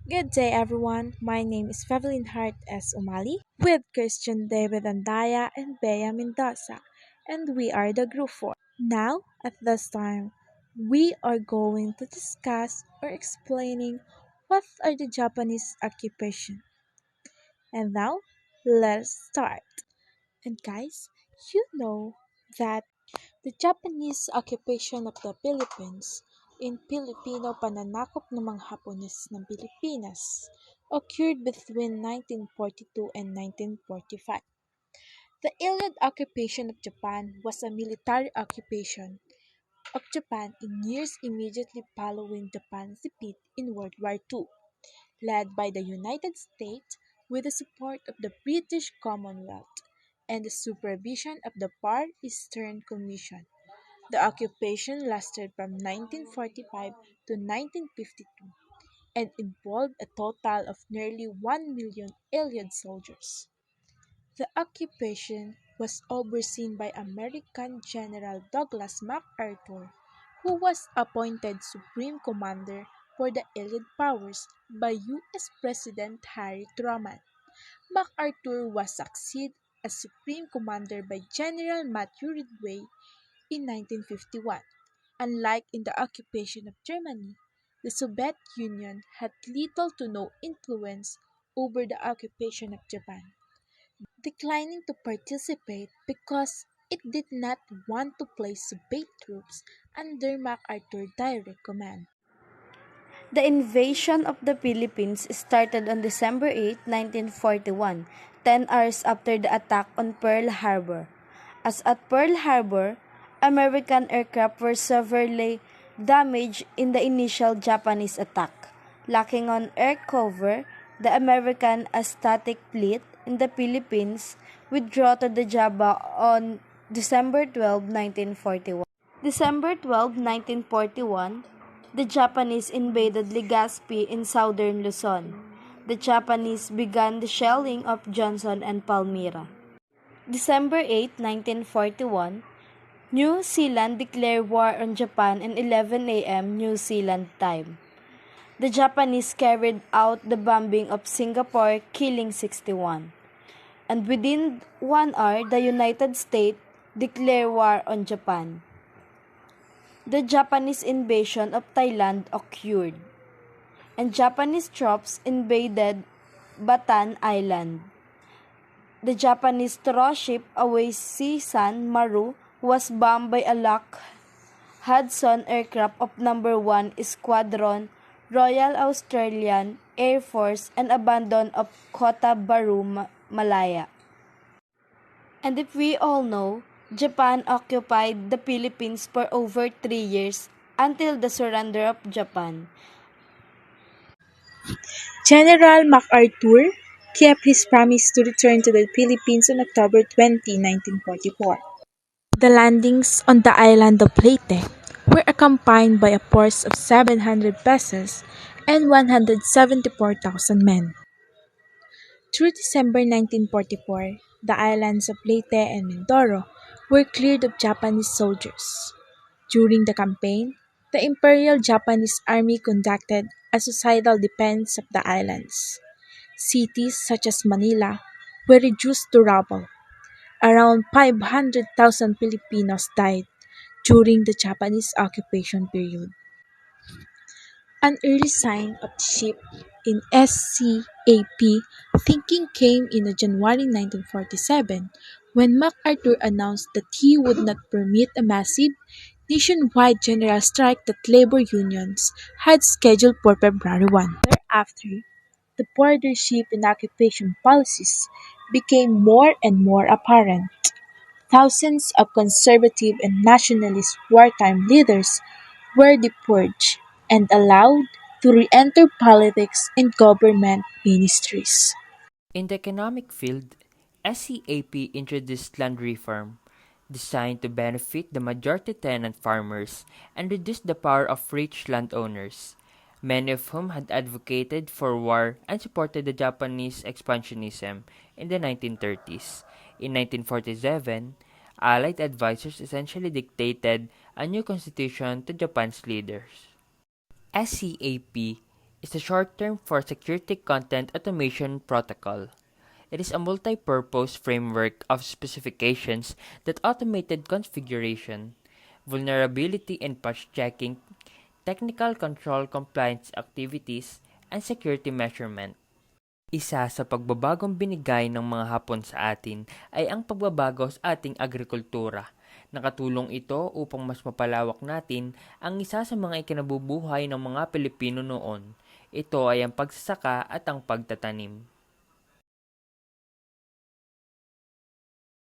Good day, everyone. My name is Fevelin Hart S. Umali with Christian David Andaya and Bea Mendoza, and we are the Group 4. Now, at this time, we are going to discuss or explaining what are the Japanese occupation. And now, let's start. And guys, you know that the Japanese occupation of the Philippines in Pilipino pananakop ng mga Hapones ng Pilipinas occurred between 1942 and 1945. The Iliad occupation of Japan was a military occupation of Japan in years immediately following Japan's defeat in World War II, led by the United States with the support of the British Commonwealth and the supervision of the Far Eastern Commission. The occupation lasted from 1945 to 1952 and involved a total of nearly 1 million Allied soldiers. The occupation was overseen by American General Douglas MacArthur, who was appointed Supreme Commander for the Allied powers by U.S. President Harry Truman. MacArthur was succeeded as Supreme Commander by General Matthew Ridgway in 1951. Unlike in the occupation of Germany, the Soviet Union had little to no influence over the occupation of Japan, declining to participate because it did not want to place Soviet troops under MacArthur's direct command. The invasion of the Philippines started on December 8, 1941, 10 hours after the attack on Pearl Harbor. As at Pearl Harbor, American aircraft were severely damaged in the initial Japanese attack. Lacking on air cover, the American Astatic Fleet in the Philippines withdrew to the Java on December 12, 1941. December 12, 1941, the Japanese invaded Legazpi in southern Luzon. The Japanese began the shelling of Johnson and Palmyra. December 8, 1941, New Zealand declared war on Japan at 11 a.m. New Zealand time. The Japanese carried out the bombing of Singapore, killing 61. And within 1 hour, the United States declared war on Japan. The Japanese invasion of Thailand occurred, and Japanese troops invaded Batan Island. The Japanese ship Awase-san Maru was bombed by a Lock Hudson aircraft of number 1 Squadron, Royal Australian Air Force, and abandoned of Kota Baru, Malaya. And if we all know, Japan occupied the Philippines for over 3 years until the surrender of Japan. General MacArthur kept his promise to return to the Philippines on October 20, 1944. The landings on the island of Leyte were accompanied by a force of 700 vessels and 174,000 men. Through December 1944, the islands of Leyte and Mindoro were cleared of Japanese soldiers. During the campaign, the Imperial Japanese Army conducted a suicidal defense of the islands. Cities such as Manila were reduced to rubble. Around 500,000 Filipinos died during the Japanese occupation period. An early sign of the shift in SCAP thinking came in January 1947 when MacArthur announced that he would not permit a massive, nationwide general strike that labor unions had scheduled for February 1. Thereafter, the border shift in occupation policies became more and more apparent. Thousands of conservative and nationalist wartime leaders were depurged and allowed to re-enter politics and government ministries. In the economic field, SCAP introduced land reform, designed to benefit the majority tenant farmers and reduce the power of rich landowners, many of whom had advocated for war and supported the Japanese expansionism in the 1930s. In 1947, Allied advisors essentially dictated a new constitution to Japan's leaders. SCAP is a short term for Security Content Automation Protocol. It is a multi-purpose framework of specifications that automated configuration, vulnerability and patch checking, technical control compliance activities, and security measurement. Isa sa pagbabagong binigay ng mga Hapon sa atin ay ang pagbabago sa ating agrikultura. Nakatulong ito upang mas mapalawak natin ang isa sa mga ikinabubuhay ng mga Pilipino noon. Ito ay ang pagsasaka at ang pagtatanim.